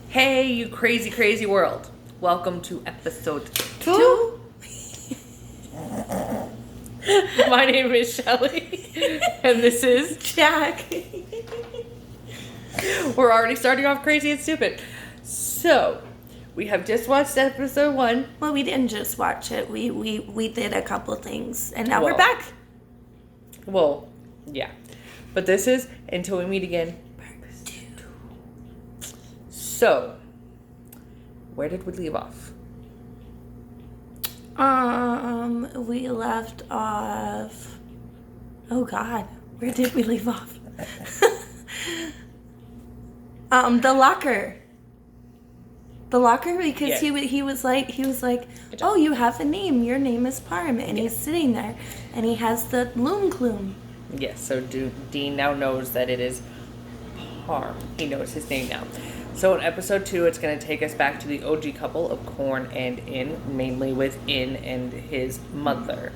Hey, you crazy, crazy world. Welcome to episode 2. My name is Shelly, and this is Jack. We're already starting off crazy and stupid. So, we have just watched episode 1. Well, we didn't just watch it. We did a couple things, and now we're Well. back. Well, yeah. But this is Until We Meet Again. So, where did we leave off? We left off. Oh God, where did we leave off? The locker. The locker, because Yeah. he was like, oh, you have a name. Your name is Parm, and he's sitting there, and he has the loom clume. Yes, so Dean now knows that it is Parm. He knows his name now. So in episode 2, it's going to take us back to the OG couple of Corn and In, mainly with In and his mother.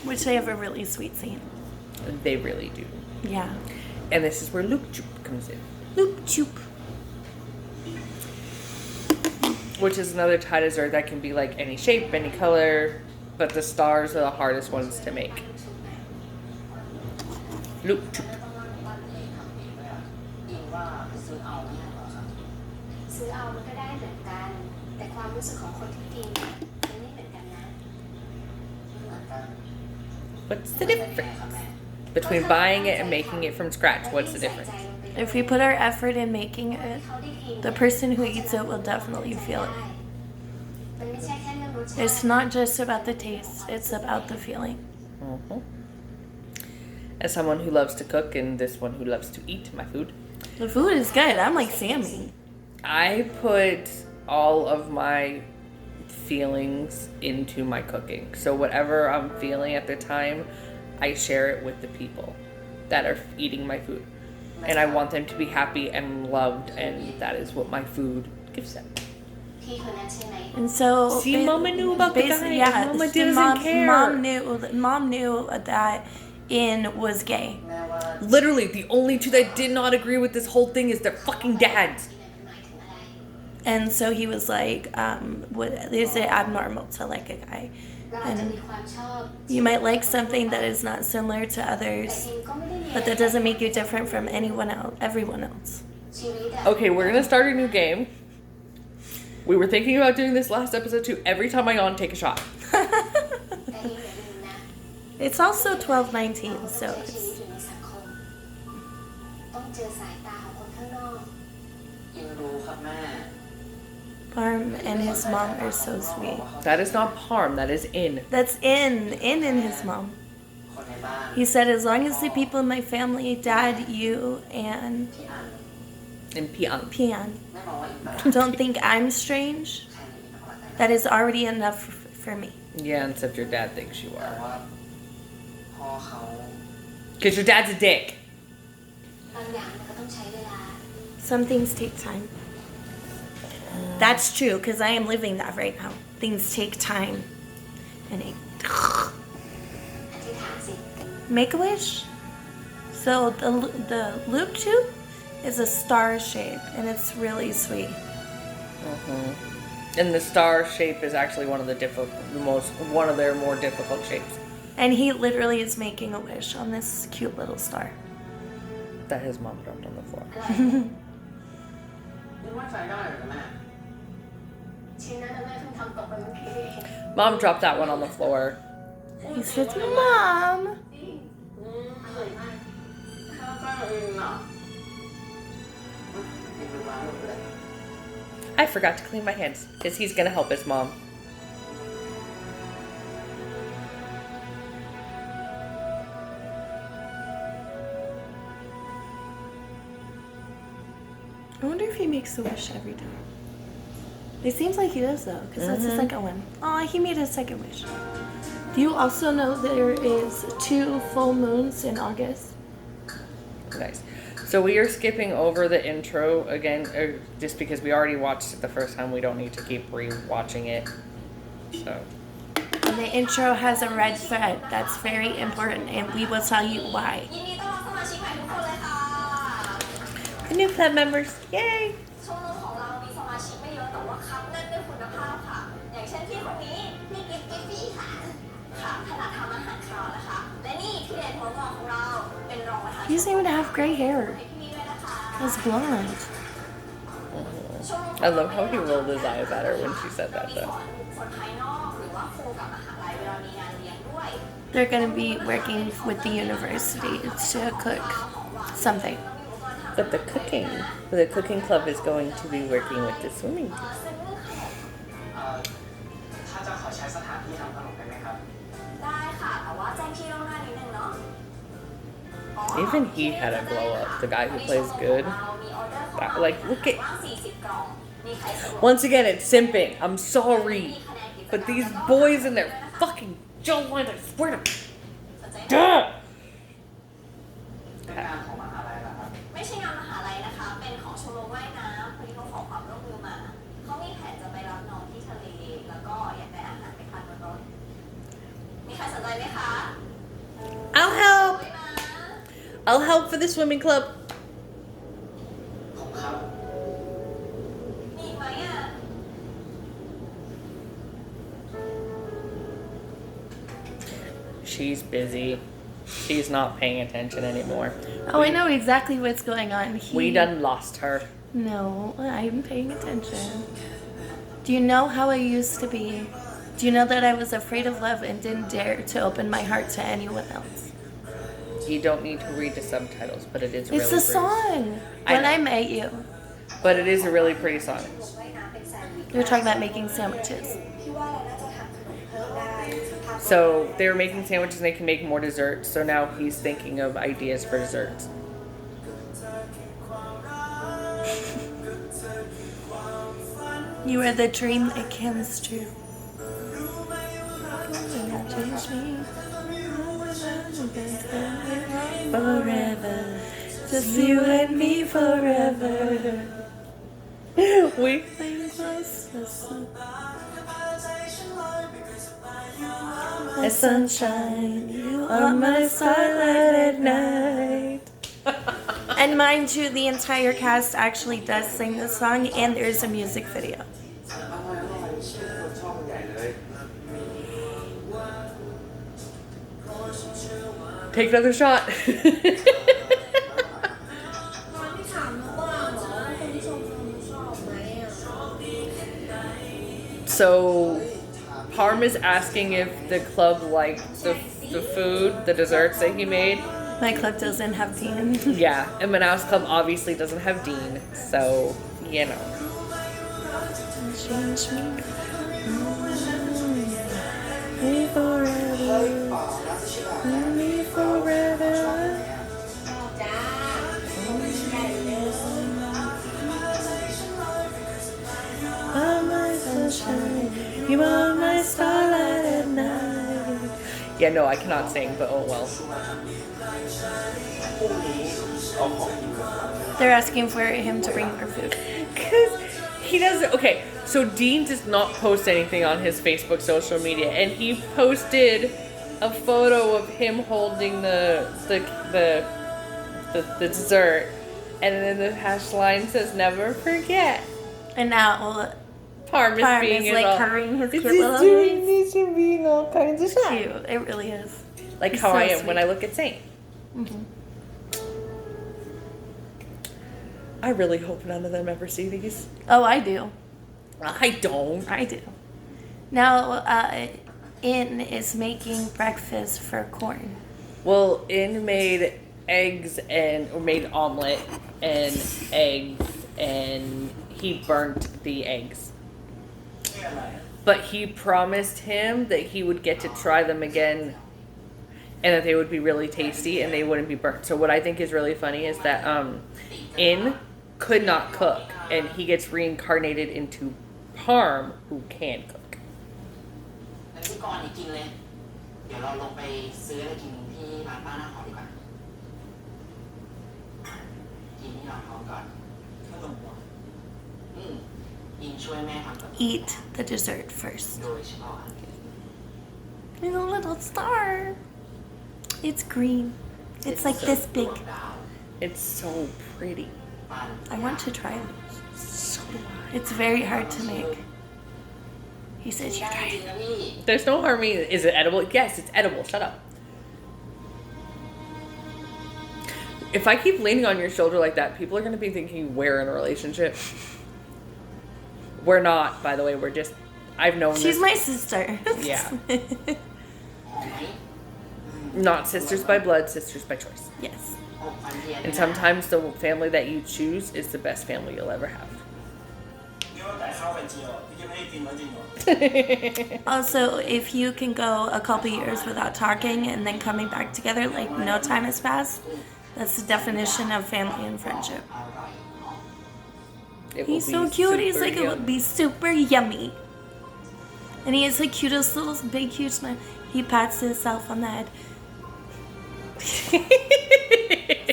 Which they have a really sweet scene. They really do. Yeah. And this is where Luke Choop comes in. Loop choop. Which is another tie dessert that can be like any shape, any color, but the stars are the hardest ones to make. Luke Choop. ซื้อเอามันก็ได้เหมือนกันแต่ความรู้สึกของคนที่กินมันไม่เหมือนกันนะ What's the difference between buying it and making it from scratch? What's the difference? If we put our effort in making it, the person who eats it will definitely feel it. มันไม่ใช่แค่เรื่องรสชาติ It's not just about the taste, it's about the feeling. Mhm. As someone who loves to cook and this one who loves to eat my food, The food is good. I'm like Sammy. I put all of my feelings into my cooking. So whatever I'm feeling at the time, I share it with the people that are eating my food. And I want them to be happy and loved, and that is what my food gives them. พี่คนนั้นใช่ไหม And so See, Mama knew about the guy. Mama doesn't care. Mom knew that In was gay. Literally, the only two that did not agree with this whole thing is their fucking dads. มันหมายถึงอะไร And so he was like, is it abnormal to like a guy? เราอาจจะมีความชอบ You might like something that is not similar to แต่ others, เองก็ไม่ได้มี but that doesn't make you different from everyone else. ชีวิตอะ Okay, we're gonna start a new game. We were thinking about doing this last episode too. Every time I yawn, take a shot. แต่เองอย่าลืมนะ It's also 12:19, so ใช้ชีวิต it's, อยู่ในสังคมต้องเจอสายตาของคนข้างนอก อินรู้ครับแม่ Parm and his mom are so sweet. That is not Parm, that is In. That's In and his mom. คนในบ้าน He said, as long as the people in my family, Dad, you, and พี่อัน And Pian. Pian, ไม่มองว่าอินแบบ don't think I'm strange, แค่นี้นะว่าแต่ that is already enough for me. Yeah, except your dad thinks you แต่ are. ว่าพ่อเขา Because your dad's a dick. บางอย่างมันก็ต้องใช้เวลา Some things take time. That's true, because I am living that right now. Things take time. And it... อธิษฐานสิ Make a wish. So the loop tube is a star shape, and it's really sweet. And the star shape is actually one of their more difficult shapes And he literally is making a wish on this cute little star. that his mom dropped on the floor. อินว่าใช้ได้เหรอแม่ ชิ้นนั้นน่ะแม่เพิ่งทำตกไปเมื่อกี้ Mom dropped that one on the floor. He says, Mom. อร่อยมาก ข้าวเจ้าอินอ่ะอินรู้ว่าหมดเลย I forgot to clean my hands because he's gonna help his mom. I wonder if he makes a wish every time. It seems like he does, though, because that's the second one. Oh, he made a second wish. Do you also know there is 2 full moons in August? Nice. So we are skipping over the intro again, just because we already watched it the first time. We don't need to keep re-watching it. So. And the intro has a red thread. That's very important, and we will tell you why. ยินดีต้อนรับสมาชิกใหม่ทุกคนเลยค่ะ New club members. Yay! ชมรมของเรามีสมาชิกไม่เยอะแต่ว่าคัดเลือกด้วยคุณภาพค่ะ อย่างเช่นพี่คนนี้พี่กิ๊ฟฟี่ค่ะถนัดทำอาหารคาวนะคะ และนี่พี่เดนหัวงอกของเราเป็นรองประธาน He doesn't even have gray hair. ให้พี่ด้วยนะคะ He's blonde. I love how he rolled his eyes at her when she said that, มีส though. อนบุคคลภายนอกหรือว่าครูกับมหาลัยเวลามีงานเลี้ยงด้วย They're gonna be working with the university to cook something. But the cooking club is going to be working with the swimming team. ถ้าจะขอใช้สถานที่ทำขนมได้ไหมครับ ได้ค่ะ แต่ว่าแจ้งพี่ล่วงหน้านิดนึงเนาะ Even he had a glow up. The guy who plays good. Like, look at. Once again, it's simping. I'm sorry. But these boys and their fucking jawlines, I swear to God. เป็นงานของมหาลัยเหรอครับ ไม่ใช่งานมหาลัยนะคะ เป็นของชมรมว่ายน้ำพอดีเขาขอความร่วมมือมา เขามีแผนจะไปรับน้องที่ทะเล แล้วก็อยากได้อาหารไปทานบนรถ มีใครสนใจไหมคะ I'll help. ไม่นะ I'll help for the swimming club. ผมครับ มีอีกไหมอ่ะ She's busy. She's not paying attention anymore. Oh, I know exactly what's going on. We done lost her. No, I'm paying attention. Do you know how I used to be? Do you know that I was afraid of love and didn't dare to open my heart to anyone else? You don't need to read the subtitles, but it is really It's a pretty. song. I When know. I Met You. But it is a really pretty song. ว่ายน้ำเป็นแซนด์วิช We were talking about making sandwiches. พี่ว่าเราน่าจะทำขนมเพิ่มได้ So they were making sandwiches and they can make more desserts. So now he's thinking of ideas for desserts. You are the dream that comes true. Forever. Just you and me forever. We My sunshine, you are my starlight at night. And mind you, the entire cast actually does sing this song, and there's a music video. take another shot. ตอนที่ถามน้องว่าหมอว่าคนที่ชมชอบไหมอ่ะ So Parm is asking if the club liked the food, the desserts that he made. My club doesn't have Dean. Yeah, and Manaus Club obviously doesn't have Dean, so you know. Change me. Me forever. Me forever. จ้าได้เลย Are my sunshine. You are my starlight at night. Yeah, no, I cannot sing, but oh well. พรุ่งนี้เอาของกินมาครับ They're asking for him to bring more food. Because he doesn't. Okay, so Dean does not post anything on his Facebook social media, and he posted a photo of him holding the dessert, and then the hash line says "Never forget." And now Parm is Parm being is his like all, covering his it's cute little doing face. this and being all kinds of shy. Cute. It really is. Like He's how so I am when sweet. I look at Saint. Mhm. I really hope none of them ever see these. Oh, I do. I don't. I do. Now, In is making breakfast for Corn. Well, In made eggs or made omelet and eggs, and he burnt the eggs. But he promised him that he would get to try them again and that they would be really tasty and they wouldn't be burnt. So what I think is really funny is that In could not cook and he gets reincarnated into Parm who can cook. งั้นพี่กรณ์นี่กินเลย เดี๋ยวเราลงไปซื้ออะไรกินที่ร้านป้าหน้าหอดีกว่า กินที่ร้านเขาก่อนขนมหวานอินช่วยแม่ทำกับ Eat the dessert first. โดยเฉพาะ There's a little star. It's green. It's like this big. ดาว It's so pretty. ไป ปัน I want to try it. So do It's very hard to make. He said you ได้ try จริ it. งนะพี่ I. There's no harm in it. Is it edible? Yes, it's edible. Shut up. If I keep leaning on your shoulder like that, people are going to be thinking we're in a relationship. We're not, by the way. We're just. I've known She's this. my sister. Yeah. หอมไหม Not sisters by blood, sisters by choice. Yes. อบควันเทียน And sometimes the family that you choose is the best family you'll ever have. 你要大烤飯節哦，你叫咩電我電我。 Also, if you can go a couple years without talking and then coming back together like no time has passed, that's the definition of family and friendship. อร่อยหอม It will He's be so cute. He's super like, it would yum. be super yummy. And he has the cutest little big huge smile. He pats himself on the head.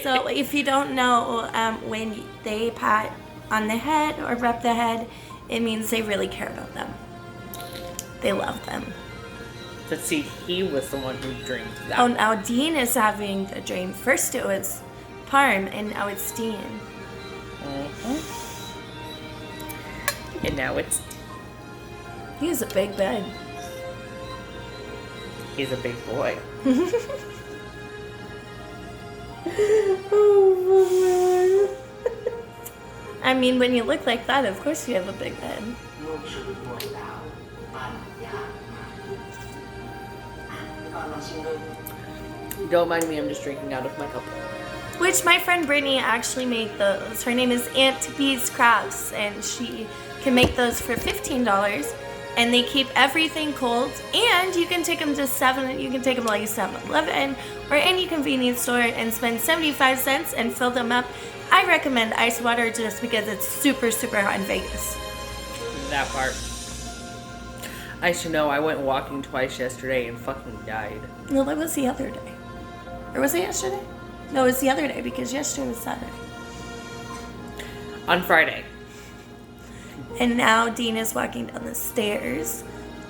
So if you don't know, when they pat on the head or rub the head, it means they really care about them. They love them. But see, he was the one who dreamed that. Oh, now Dean is having the dream. First it was Parm, and now it's Dean. Mhm. And now it's He has a big bed. he's a big boy. I mean, when you look like that, of course you have a big bed. ลูกชุดบวยดาวปั้นยากมากพี่กรณ์ลองชิมดู Don't mind me, I'm just drinking out of my cup. Which my friend Brittany actually made those. Her name is Aunt B's Crafts, and she can make those for $15. And they keep everything cold. And you can take them to 7, you can take them to like 7-Eleven or any convenience store and spend 75 cents and fill them up. I recommend ice water just because it's super, super hot in Vegas. That part. I should know, I went walking twice yesterday and fucking died. No, that was the other day. Or was it yesterday? No, it was the other day because yesterday was Saturday. On Friday. And now Dean is walking down the stairs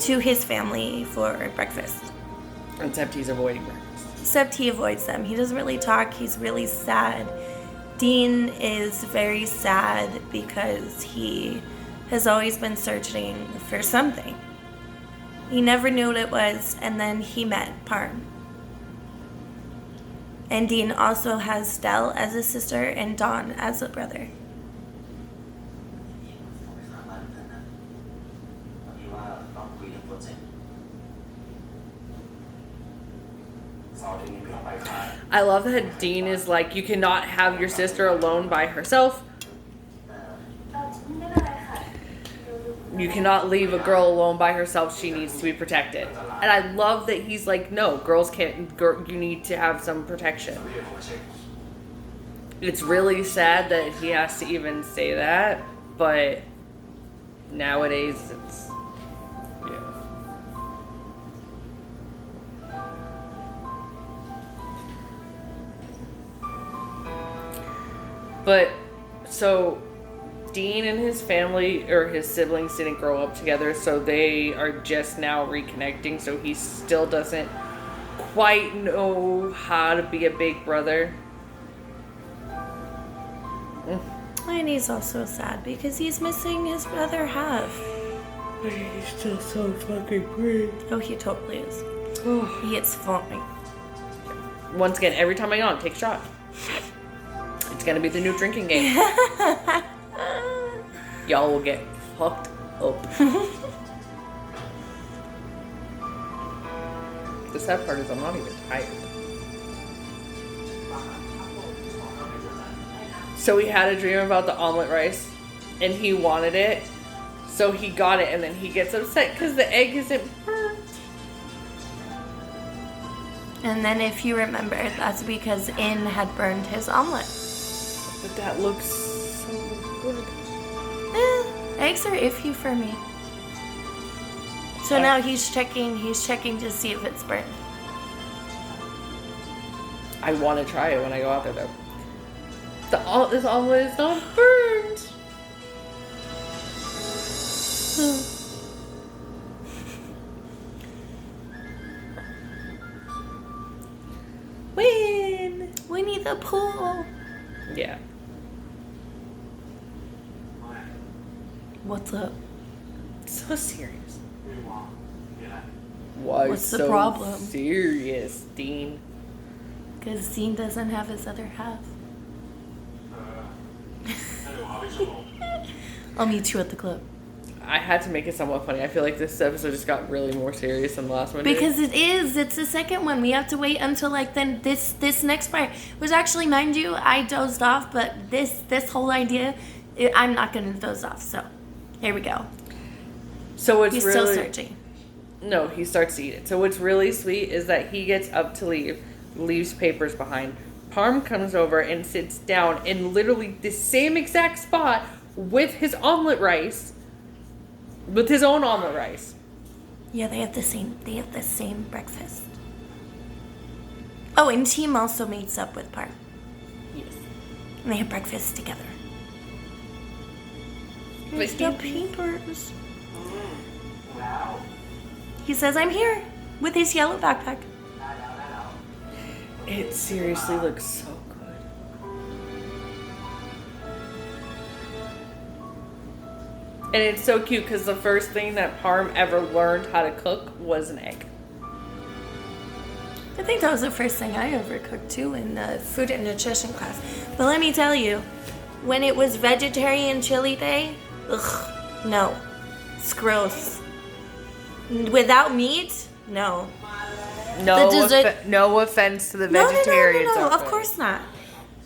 to his family for breakfast. Except he's avoiding breakfast. Except he avoids them. He doesn't really talk. He's really sad. Dean is very sad because he has always been searching for something. He never knew what it was, and then he met Parm. And Dean also has Stell as a sister and Dawn as a brother. ผมไปสร้างบ้านเพื่อนนะพอดีว่าต้องคุยเรื่องโปรเจกต์เสาร์อาทิตย์นี้พี่ต้องไปค่าย I love that Dean is like, you cannot have your sister alone by herself. ไม่เป็นไรค่ะ You cannot leave a girl alone by herself. She needs to be protected. And I love that he's like, no, girls can't, you need to have some protection. เรียกผมมาเช็ค It's really sad that he has to even say that, but nowadays it's, yeah. But, so, Dean and his family, or his siblings, didn't grow up together, so they are just now reconnecting, so he still doesn't quite know how to be a big brother. And he's also sad because he's missing his brother half. He's still so fucking pretty. Oh, he totally is. He is fine. Once again, every time I go on, take a shot. It's gonna be the new drinking game. Y'all will get fucked up. The sad part is I'm not even tired. So he had a dream about the omelet rice, and he wanted it, so he got it, and then he gets upset because the egg isn't burnt. And then if you remember, that's because In had burned his omelet. But that looks so good. Eggs are iffy for me. So now he's checking to see if it's burnt. I want to try it when I go out there, though. This omelet is not burnt. Win. Winnie the Pooh. Yeah. What's up? So serious. ไม่วางมีอะไร Why What's the so problem? serious, Dean? Because Dean doesn't have his other half. ให้ดูหาไปชั่วโมง I'll meet you at the club. I had to make it somewhat funny. I feel like this episode just got really more serious than the last one. did. Because it is. It's the second one. We have to wait until like then this next part. Which actually, mind you, I dozed off, but this whole idea, I'm not gonna doze off. So here we go. So what's He's really still searching. No, he starts to eat it. So what's really sweet is that he gets up to leave, leaves papers behind. Parm comes over and sits down in literally the same exact spot with his omelet rice, with his own omelet rice. Yeah, they have the same. They have the same breakfast. Oh, and Team also meets up with Parm, Yes. and they have breakfast together. But Here's the papers. แล้ว He says, "I'm here," with his yellow backpack. ได้แล้ว It seriously looks so good. And it's so cute because the first thing that Parm ever learned how to cook was an egg. I think that was the first thing I ever cooked too in food and nutrition class. But let me tell you, when it was vegetarian chili day, ugh, no, it's gross. Without meat, no. No, The dessert- no offense to the No, vegetarians. no, out of there. course not.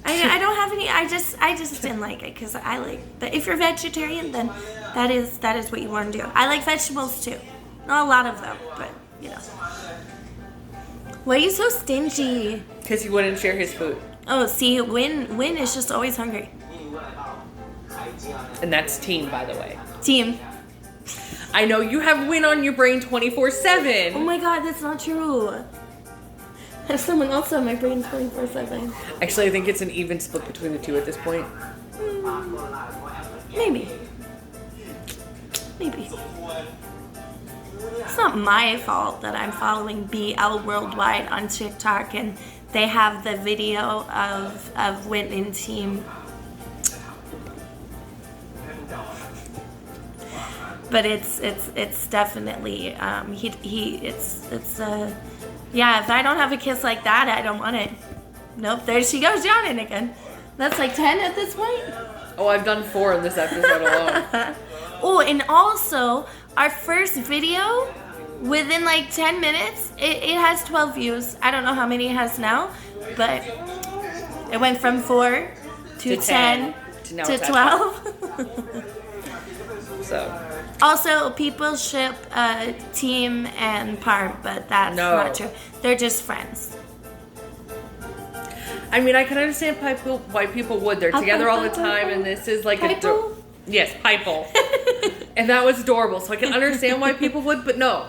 I don't have any. I just didn't like it because I like. But if you're vegetarian, then that is what you want to do. I like vegetables too, not a lot of them, but you know. Why are you so stingy? Because he wouldn't share his food. Oh, see, Win is just always hungry. นี่รู้อะไรเปล่าไข่เจียวเนี่ย And that's team, by the way. Team. I know you have Win on your brain 24/7. Oh my God, that's not true. There's someone else on my brain 24/7. Actually, I think it's an even split between the two at this point. Maybe. It's not my fault that I'm following BL Worldwide on TikTok and they have the video of Win and Team. But it's definitely yeah, if I don't have a kiss like that, I don't want it. Nope, there she goes yawning again. That's like 10 at this point. Oh, I've done 4 in this episode alone. Oh, and also our first video within like 10 minutes, it has 12 views. I don't know how many it has now, but it went from 4 to 10 to now to it's at 12. So, Also, people ship Team and Parm, but that's No. not true. They're just friends. I mean, I can understand why people would. They're together all the time, and this is like Piple? yes, Piple. And that was adorable, so I can understand why people would, but no.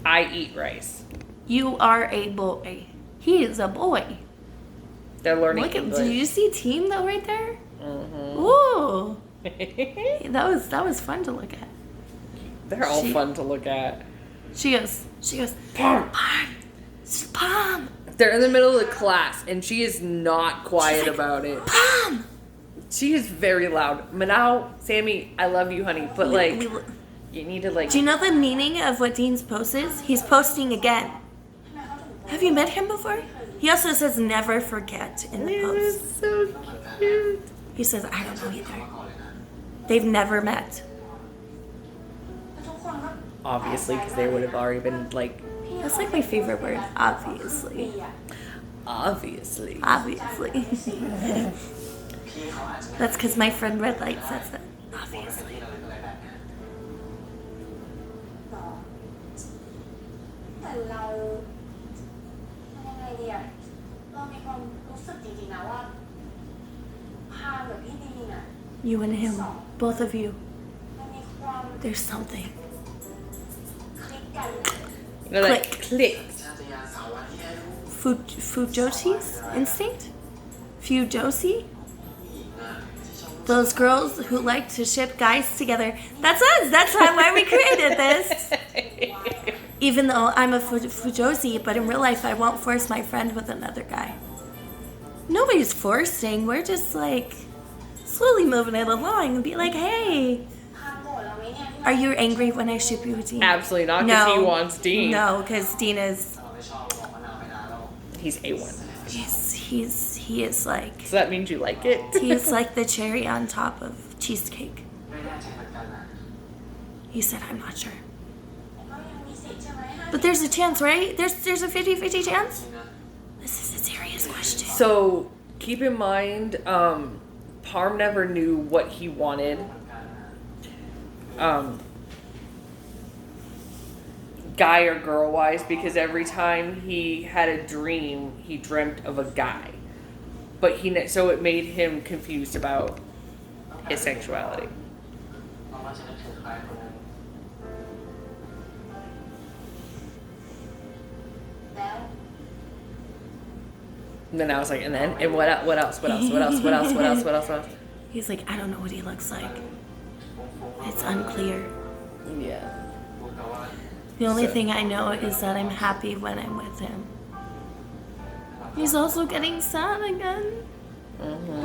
I eat rice. You are a boy. He is a boy. They're learning Look at, English. do you see Team though right there? Mhm. Ooh, that was fun to look at. They're all She- fun to look at. She goes, Parm. Parm, Palm, They're in the middle of the class, and she is not quiet She's like, about it. Palm. She is very loud. Manao, Sammy, I love you, honey, but like, you need to like. Do you know the meaning of what Dean's post is? He's posting again. Have you met him before? He also says never forget in the It post. is so cute. He says, I don't know either. They've never met. ทุกคนก็ Obviously, because they would have already been like, That's like my favorite word, obviously. obviously. Obviously. That's because my friend Red Light says that. Obviously. ต่อแต่เรายังไงดีอะเรามีความรู้สึกจริงๆนะว่าพาแบบพี่ดีน่ะ You and him, both of you. มันมีความ There's something. คลิกกัน You know, like clicked. ชาติยาสาววันที่ได้รู้ Fujoshi's instinct? Fujoshi? ผู้หญิงอ่ะที่ชอบ Those girls who like to ship guys together. That's us. That's why we created this. Even though I'm a Fujoshi, but in real life I won't force my friend with another guy. Nobody's forcing. We're just like slowly moving it along and be like, hey, พานโกรธเราไหมเนี่ยที่ are you angry when I ship you with Dean? Absolutely not, because he No. wants Dean. No, because Dean is เราไม่ชอบบอกมะนาวไปนานแล้ว He's A1. he is like So that means you like it? he's like the cherry on top of cheesecake. ไม่แน่ใจเหมือนกันนะ He said, I'm not sure. ก็ยังมีสิทธิ์ใช่ไหม But there's a chance, right? There's a 50-50 chance? จริงนะ This is a serious question. So keep in mind, Parm never knew what he wanted. เหมือนกันนะ Guy or girl wise, because every time he had a dream, he dreamt of a guy. But so it made him confused about his sexuality. เพราะว่าฉันนึกถึงใครคนหนึง แล้ว And then I was like, and what else? What else? What else? What else? What else? What else? What else? What else? He's like, I don't know what he looks like. It's unclear. Yeah. แต่ว่า The only So- thing I know is that I'm happy when I'm with him. He's also getting sad again.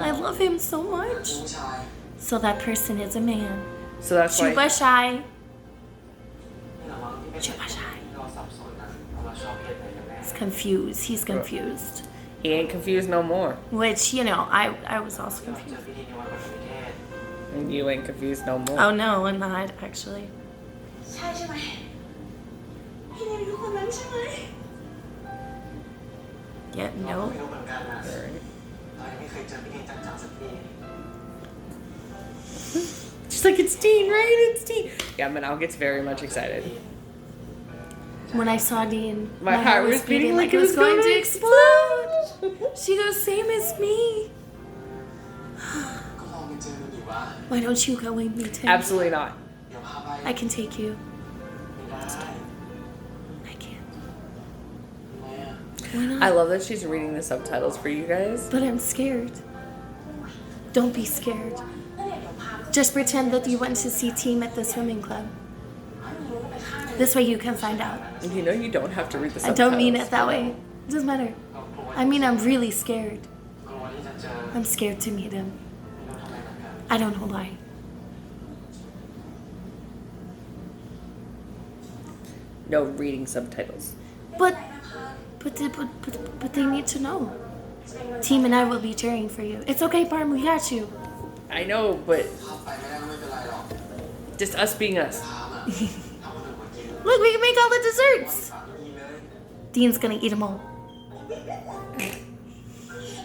I love him so much. ผู้ชาย So that person is a man. So that's why. Chupa shy. ที่เราว่าที่ไม่ Chupa shy. เราสับสนนะเพราะเราชอบเพศไหนกันแน่ He's confused. He's confused. He ain't confused no more. Which, you know, I was also เจอ confused. พี่ดีในวันปฐมนิเทศ And you ain't confused no more. Oh no, I'm not actually. ใช่ใช่ไหมพี่เนมคือคนนั้นใช่ไหม Yeah, เรา no. ไม่รู้เหมือนกันนะ Alright. เรายังไม่เคยเจอพี่ดีจังๆสักที She's like, it's Dean, right? It's Dean. Yeah, Manal gets very much excited. When I saw Dean, My heart was beating like it was going to gonna explode. She goes, same as me. ก็ลองไปเจอดูดิว่า Why don't you go and meet him? Absolutely not. เดี๋ยวพาไป I can take you. ไม่ได้ I can't. ทำไมอ่ะ Why not? I love that she's reading the subtitles for you guys. But I'm scared. Don't be scared. นั่นเดี๋ยวพา Just pretend that you went to see Team at the swimming club. เอาหนูไปข้างหนึ่ง This way you can find out. You know you don't have to read the I subtitles. don't mean it that way. It doesn't matter. ก็กลัว I mean, I'm really scared. กลัวที่จะเจอ I'm scared to meet him. ไม่รู้ทำไมเหมือนกัน I don't know why. No reading subtitles. But they need to know. Team and I will be cheering for you. It's okay, Parm. We got you. I know, but ถ้าไปไม่ได้ก็ไม่เป็นไรหรอก just us being us. ถามอ่ะถ้าคนอื่นมากิน Look, we can make all the desserts. ถามดีเลย Dean's gonna eat them all.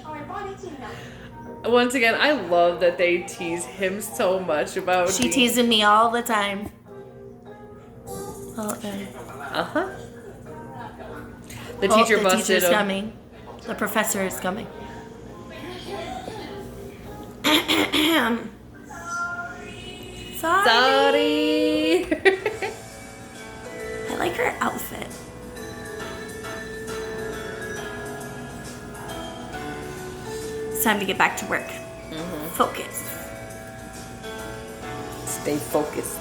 เอาไปป้อนให้กินนะ Once again, I love that they tease him so much about. She teasing me all the time. Oh, Uh huh. The oh, teacher the busted teacher's him. coming. The professor is coming. Sorry. Sorry. I like her outfit. It's time to get back to work. Focus. Stay focused.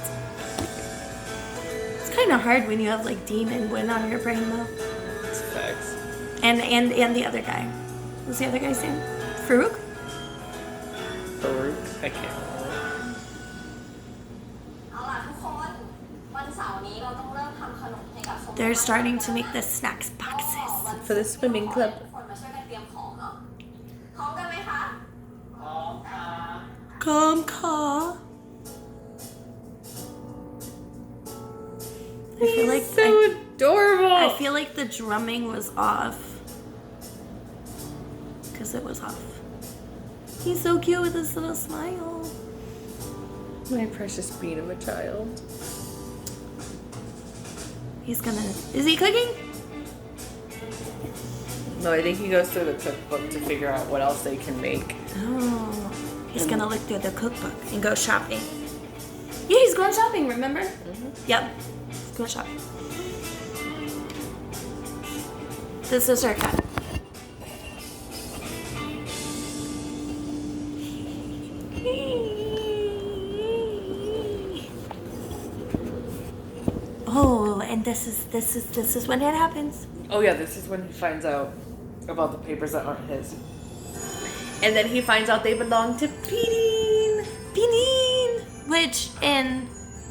It's kind of hard when you have like Dean and Win on your brain though. It's facts. And the other guy. What's the other guy's name? Farouk? Farouk? I can't remember. เอาล่ะทุกคนวันเสาร์นี้เราต้องเริ่มทำขนมให้กับสม They're starting to make the snacks boxes. For the swimming club. ทุกคนมาช่วยกันเตรียมของเนาะพร้อมกันไหมคะ พร้อมค่ะ Come, car. I feel like so adorable. I feel like the drumming was off. Because it was off. He's so cute with his little smile. My precious bean of a child. He's gonna. Is he cooking? No, I think he goes through the cookbook to figure out what else they can make. Oh. He's gonna look through the cookbook and go shopping. Yeah, he's going shopping, remember? Yep. He's going shopping. This is her cut. Oh, and this is when it happens. Oh yeah, this is when he finds out about the papers that aren't his. And then he finds out they belong to Petey. Benin, which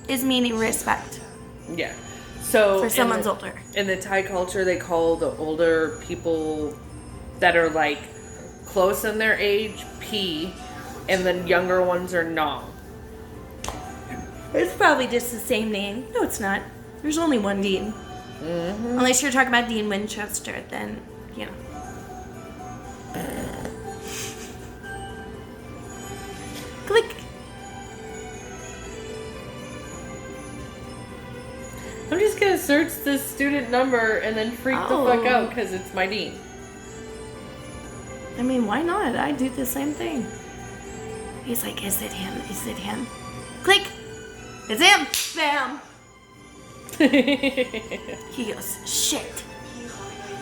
is meaning respect Yeah. So for someone's older. In the Thai culture, they call the older people that are like close in their age P, and the younger ones are Nong. It's probably just the same name. No, it's not. There's only one Dean. Mm-hmm. Unless you're talking about Dean Winchester, then, you know. Click. I'm just gonna search the student number and then freak the fuck out because it's my Dean. I mean, why not? I do the same thing. He's like, is it him? Is it him? Click. It's him. Bam. He goes, shit.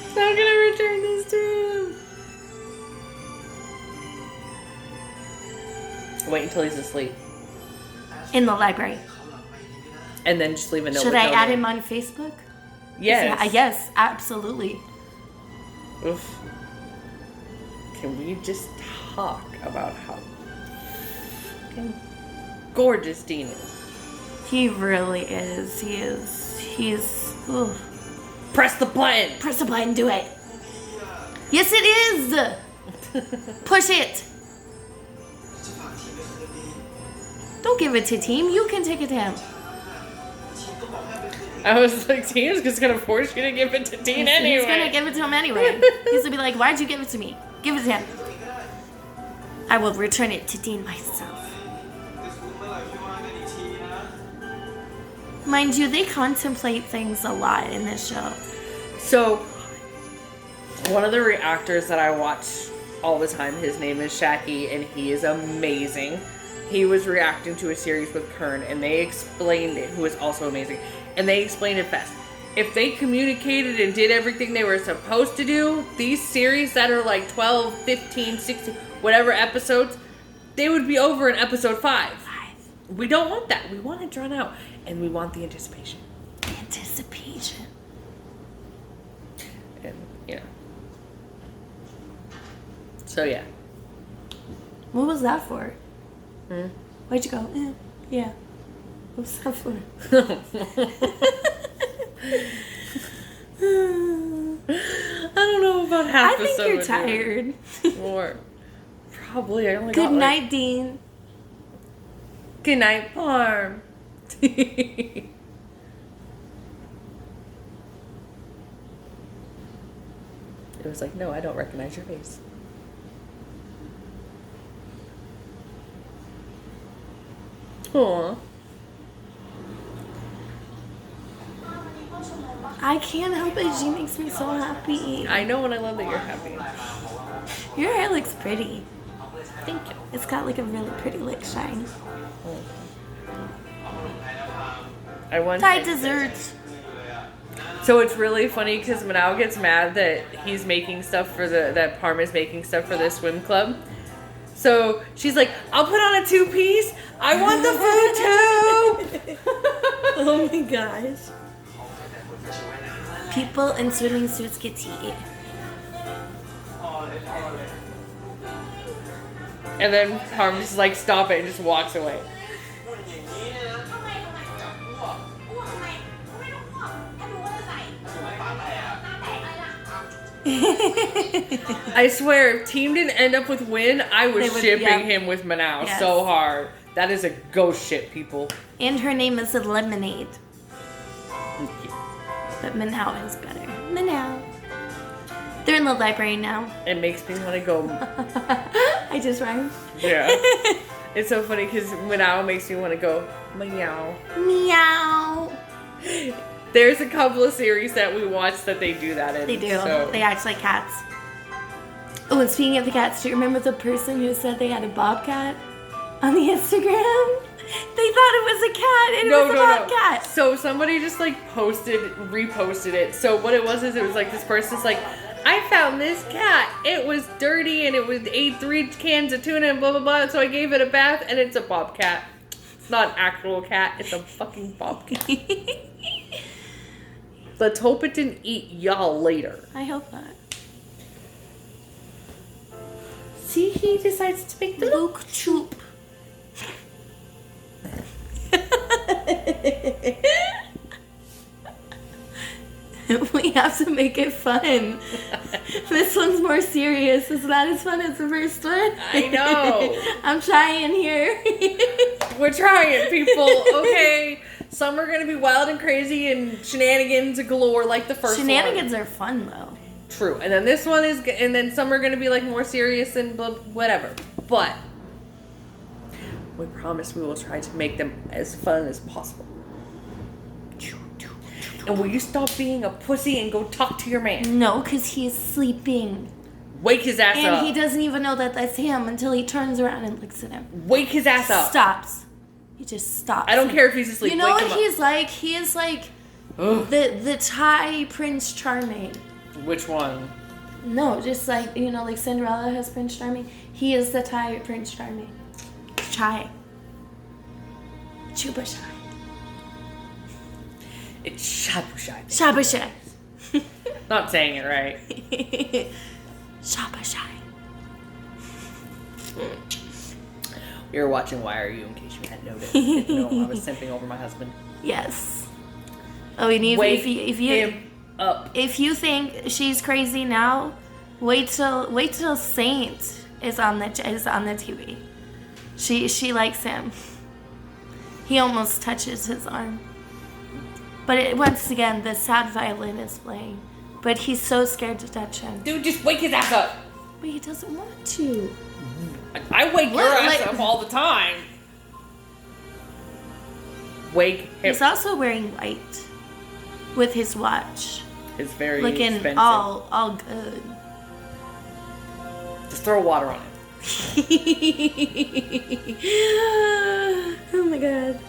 Not gonna return this to him. Wait until he's asleep. In the library. And then just leave a note. Should I add him on Facebook? Yes. Yes, absolutely. Oof. Can we just talk about how fucking gorgeous Dean is? He really is. He's. Ooh. Press the button! Press the button, do it. Yes, it is. Push it. Don't give it to Team. You can take it to him. I was like, Team's just gonna force you to give it to Dean anyway. He's gonna give it to him anyway. He's gonna be like, why'd you give it to me? Give it to him. I will return it to Dean myself. Mind you, they contemplate things a lot in this show. So, one of the reactors that I watch all the time, his name is Shaki, and he is amazing. He was reacting to a series with Kern, and they explained it, who is also amazing. And they explained it best. If they communicated and did everything they were supposed to do, these series that are like 12, 15, 16, whatever episodes, they would be over in episode 5. We don't want that. We want it drawn out. And we want the anticipation. Anticipation. And, yeah. So, yeah. What was that for? Hmm? Why'd you go? Yeah. What was that for? I don't know about half I think you're tired. More. Probably. I only Good got night, Dean. Good night, Parm. It was like, no, I don't recognize your face. Aww. I can't help it. She makes me so happy. I know, and I love that you're happy. Your hair looks pretty. Thank you. It's got like a really pretty like shine. I want Thai desserts. So it's really funny because Manao gets mad that he's making stuff for that Parm is making stuff for the swim club. So she's like, I'll put on a 2-piece. I want the food too. Oh my gosh. People in swimming suits get to eat. And then Parm's just like, stop it, and just walks away. I swear, if Team didn't end up with Win, I was shipping him with Manao so hard. That is a ghost ship, people. And her name is Lemonade. But Manao is better. Manao. They're in the library now. It makes me want to go. I just rhymed. Yeah. It's so funny because Manao makes me want to go meow. Meow. There's a couple of series that we watch that they do that in. They do. So. They act like cats. Oh, and speaking of the cats, do you remember the person who said they had a bobcat on the Instagram? They thought it was a cat and it was a bobcat. So somebody just like reposted it. So what it was is it was like this person's like, I found this cat. It was dirty and it ate 3 cans of tuna and blah, blah, blah. So I gave it a bath and it's a bobcat. It's not an actual cat. It's a fucking bobcat. Let's hope it didn't eat y'all later. I hope not. See, he decides to make the Luke Choop. We have to make it fun. This one's more serious. It's not as fun as the first one. I know. I'm trying here. We're trying, people. Okay. Some are going to be wild and crazy and shenanigans galore like the first one. Shenanigans are fun, though. True. And then this one is, and then some are going to be like more serious and whatever. But we promise we will try to make them as fun as possible. And will you stop being a pussy and go talk to your man? No, because he's sleeping. Wake his ass up. And he doesn't even know that that's him until he turns around and looks at him. Wake his ass up. Stops. He just stops. I don't care if he's asleep. You know Wake what him he's like? He is like the Thai Prince Charming. Which one? No, just like, you know, like Cinderella has Prince Charming. He is the Thai Prince Charming. Chai. Chupa Chai. It's shabu shai. Shabu Shai. Not saying it right. Shabu Shai. We were watching Why Are You in case you hadn't noticed. No, I was simping over my husband. Yes. Oh, we need Wake if him up. If you think she's crazy now, wait till Saint is on the TV. She likes him. He almost touches his arm. But once again, the sad violin is playing. But he's so scared to touch him. Dude, just wake his ass up. But he doesn't want to. I wake your ass up all the time. Wake him. He's also wearing white with his watch. It's very looking expensive. all good. Just throw water on it. Oh my god.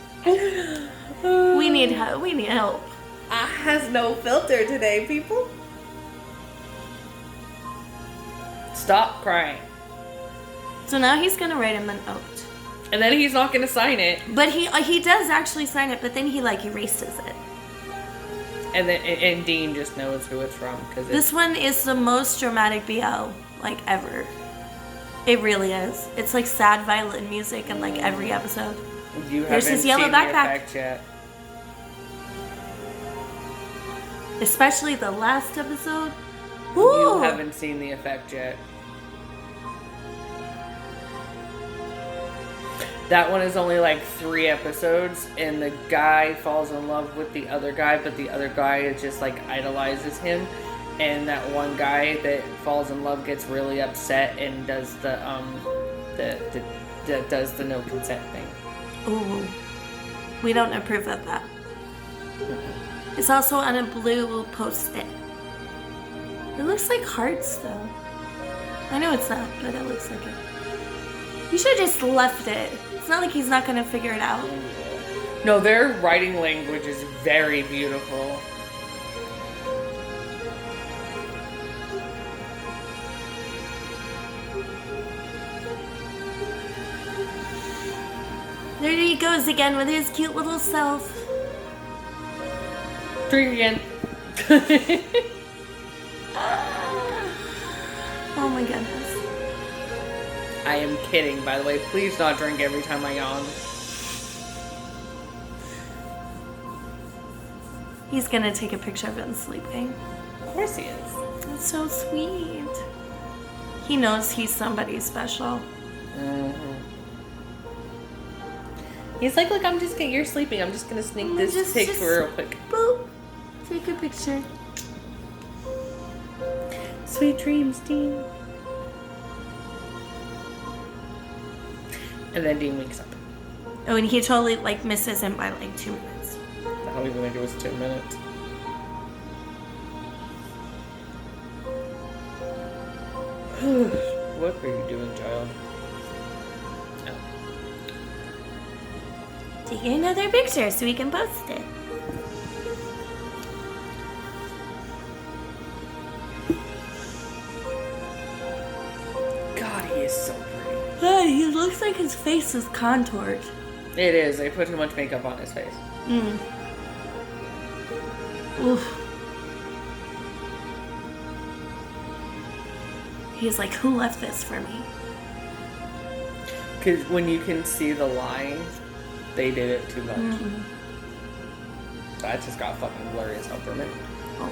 We need help. We need help. I has no filter today, people. Stop crying. So now he's gonna write him a note. And then he's not gonna sign it. But he does actually sign it, but then he like erases it. And then and Dean just knows who it's from because This one is the most dramatic BL like ever. It really is. It's like sad violin music in like every episode. You There's haven't his yellow seen backpack. the effect yet. Especially the last episode. You Woo! haven't seen the effect yet. That one is only like 3 episodes, and the guy falls in love with the other guy, but the other guy is just like idolizes him, and that one guy that falls in love gets really upset and does the no consent thing. Ooh. We don't approve of that. It's also on a blue post-it. It looks like hearts, though. I know it's not, but it looks like it. You should have just left it. It's not like he's not gonna figure it out. No, their writing language is very beautiful. There he goes again with his cute little self. Drink again. Oh my goodness. I am kidding, by the way. Please not drink every time I yawn. He's gonna take a picture of him sleeping. Of course he is. That's so sweet. He knows he's somebody special. Mm-hmm. He's like, look, you're sleeping. I'm just gonna sneak this picture real quick. Boop. Take a picture. Sweet dreams, Dean. And then Dean wakes up. Oh, and he totally like misses him by like 2 minutes. I don't even think it was 10 minutes. What are you doing, child? Oh. Take another picture so we can post it. God, he is so pretty. God, he looks like his face is contoured. It is. They put too much makeup on his face. Oof. He's like, who left this for me? Because when you can see the lines, they did it too much. That just got fucking blurry as hell for me. Oh.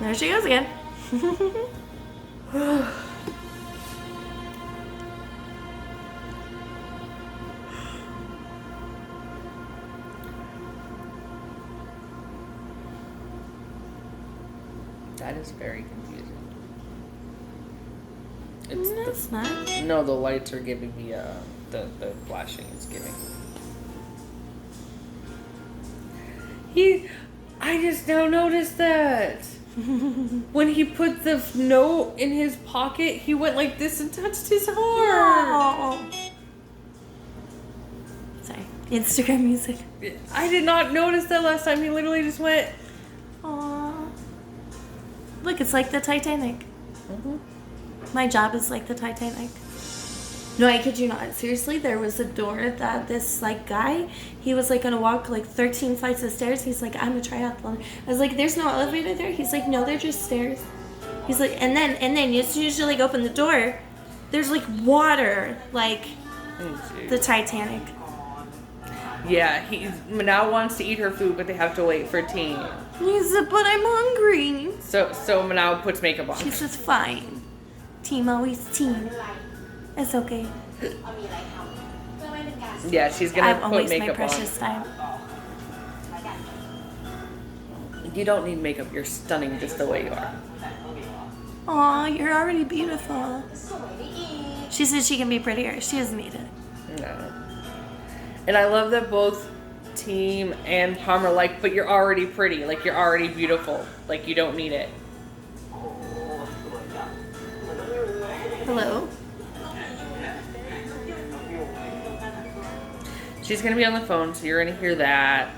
There she goes again. That is very confusing. That's nice. No, the lights are giving me the flashing is giving. I just now noticed that. When he put the note in his pocket, he went like this and touched his heart. Oh. Sorry. Instagram music. I did not notice that last time. He literally just went. Aww. Look, it's like the Titanic. Mm-hmm. My job is like the Titanic. No, I kid you not. Seriously, there was a door that this like guy, he was like gonna walk like 13 flights of stairs. He's like, I'm a triathlon. I was like, there's no elevator there. He's like, no, they're just stairs. He's like, and then as soon as you like open the door, there's like water, like the Titanic. Yeah, Manal wants to eat her food, but they have to wait for tea. He said, but I'm hungry. So Manal puts makeup on. She says, fine. Team always team. It's okay. เอามีอะไรทำเพื่อไม่เป็นการ Yeah, she's gonna I've put always my makeup precious on. time. แล้วกัน You don't need makeup. You're stunning just the way you are. Aw, you're already beautiful. สวยได้อีก She says she can be prettier. She doesn't need it. No. And I love that both Team and Palm are like, but you're already pretty. Like, you're already beautiful. Like, you don't need it. Hello? She's gonna be on the phone, so you're gonna hear that.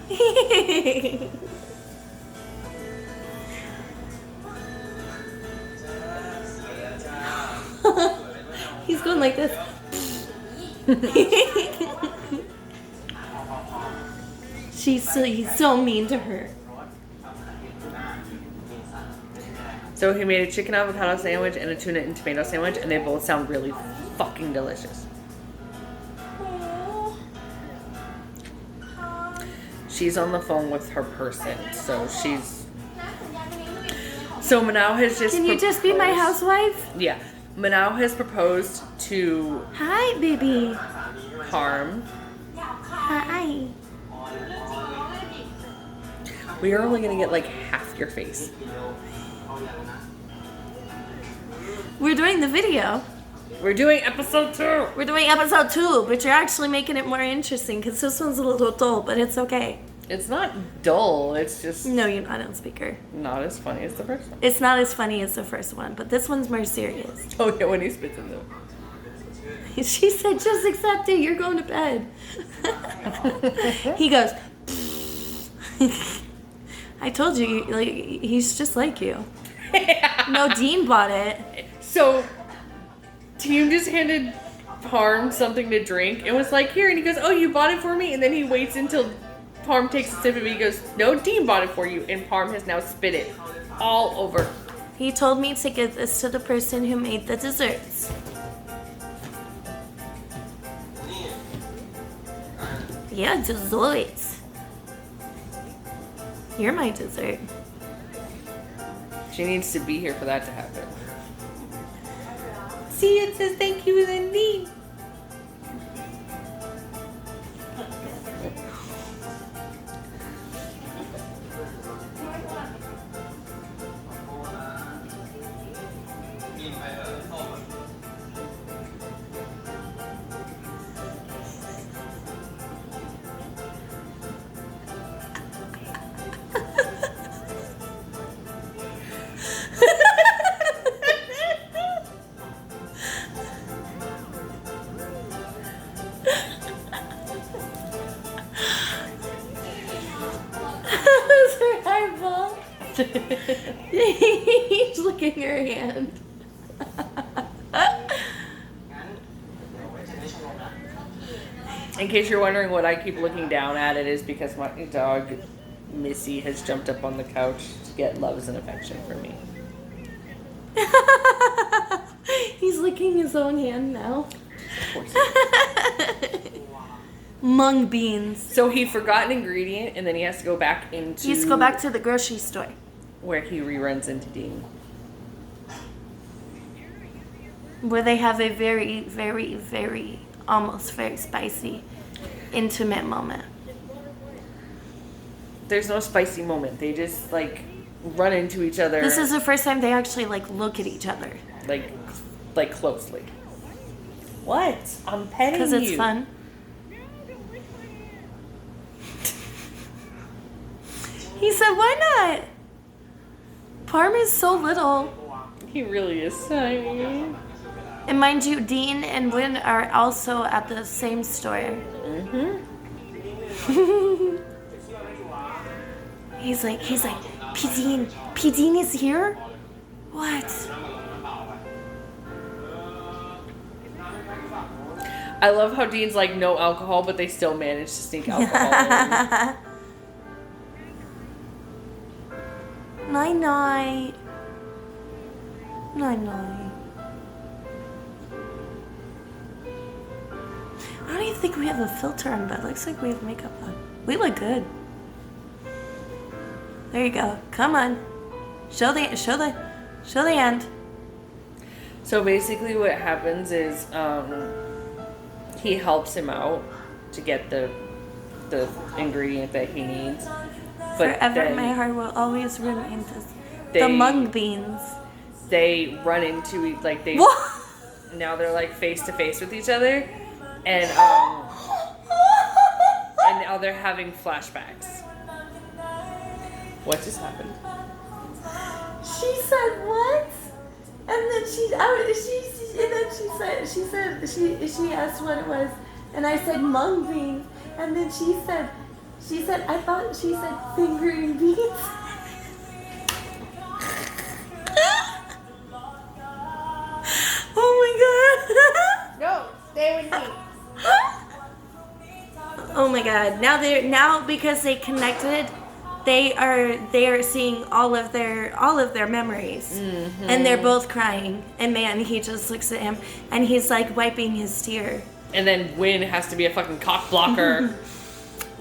He's going like this. He's so mean to her. So he made a chicken avocado sandwich and a tuna and tomato sandwich, and they both sound really fucking delicious. She's on the phone with her person, so she's... So Manal has just Can you just be my proposed- housewife? Yeah. Manal has proposed to Hi, baby. Harm. Hi. We are only gonna get like half your face. We're doing the video. We're doing episode 2. We're doing episode 2, but you're actually making it more interesting because this one's a little dull, but it's okay. It's not dull, it's just No, you're not on speaker. not as funny as the first one. It's not as funny as the first one, but this one's more serious. Oh yeah, when he spits in them. She said, just accept it, you're going to bed. He goes, I told you, like, he's just like you. No, Dean bought it. So, Team just handed Parm something to drink and was like, here, and he goes, oh, you bought it for me? And then he waits until Parm takes a sip of it. He goes, no, Team bought it for you. And Parm has now spit it all over. He told me to give this to the person who made the desserts. Yeah, desserts. You're my dessert. She needs to be here for that to happen. See, it says thank you, Lindy. He's looking at her hand. In case you're wondering what I keep looking down at, it is because my dog, Missy, has jumped up on the couch to get loves and affection from me. He's licking his own hand now. Of course. Mung beans. So he forgot an ingredient, and then he has to go back into... He has to go back to the grocery store. Where he reruns into Dean. Where they have a very, very, very, almost very spicy, intimate moment. There's no spicy moment. They just, like, run into each other. This is the first time they actually, like, look at each other. Like closely. What? I'm petting you. Because it's fun. He said, why not? Parm is so little. He really is tiny. And mind you, Dean and Win are also at the same store. Mm-hmm. He's like, P. Dean is here? What? I love how Dean's like, no alcohol, but they still manage to sneak alcohol in. Night-night. Night-night. I don't even think we have a filter on, but it looks like we have makeup on. We look good. There you go. Come on. Show the end. So basically what happens is he helps him out to get the ingredient that he needs. But Forever then my heart will always remain the mung beans. They run into like they What? now they're like face to face with each other, and now they're having flashbacks. What just happened? She said what? And then she asked what it was, and I said mung beans, and then she said I thought she said fingering beans. Oh my god. No, stay with me. Oh my god. Now because they connected, they are seeing all of their memories. Mm-hmm. And they're both crying. And man, he just looks at him and he's like wiping his tear. And then Win has to be a fucking cock blocker.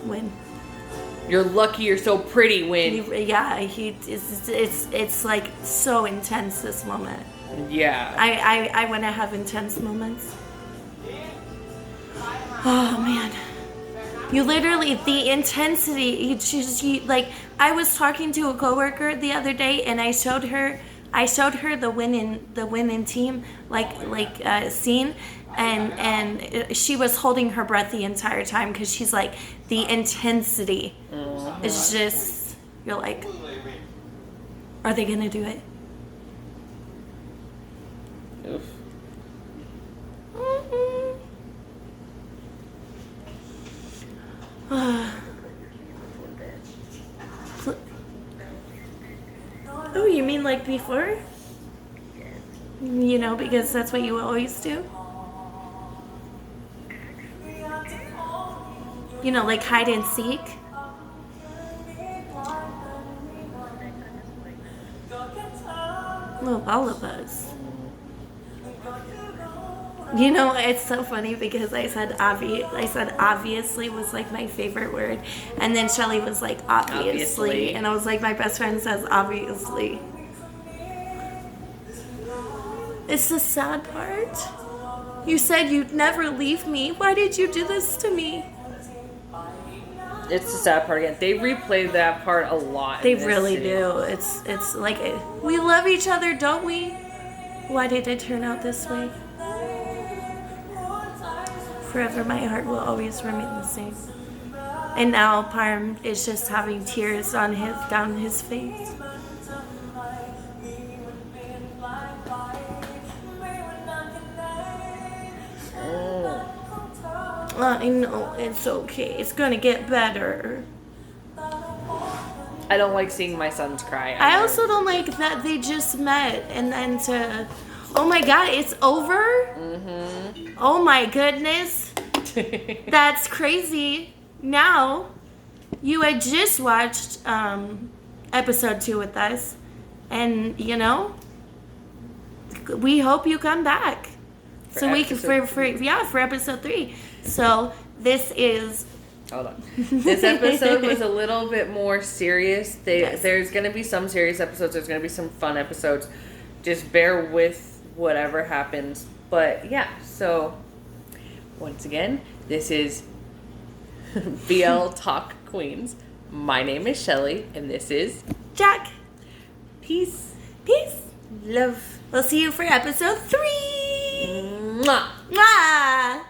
Win. You're lucky you're so pretty, Win. It's like so intense, this moment. Yeah. I want to have intense moments. Oh man. You literally, the intensity, like, I was talking to a coworker the other day and I showed her the winning team, scene, and she was holding her breath the entire time because she's like, the intensity is just, you're like, are they gonna do it? Oof. Oh, you mean like before? You know, because that's what you always do? You know, like hide and seek? Well, all of us. You know, it's so funny because I said obviously was like my favorite word, and then Shelly was like obviously, and I was like, my best friend says obviously. It's the sad part. You said you'd never leave me. Why did you do this to me? It's the sad part again. They replayed that part a lot. They really do. It's like, we love each other, don't we? Why did it turn out this way? Forever my heart will always remain the same. And now Parm is just having tears down his face. I know, it's okay. It's gonna get better. I don't like seeing my sons cry. I also don't like that they just met and then oh my god, it's over? Mm-hmm. Oh my goodness. That's crazy. Now, you had just watched episode 2 with us, and you know, we hope you come back So we can for episode 3. So this is. Hold on. This episode was a little bit more serious. Yes. There's going to be some serious episodes. There's going to be some fun episodes. Just bear with whatever happens. But yeah, so once again, this is BL Talk Queens. My name is Shelly, and this is Jack. Peace. Peace. Love. We'll see you for episode 3. Mwah. Mwah.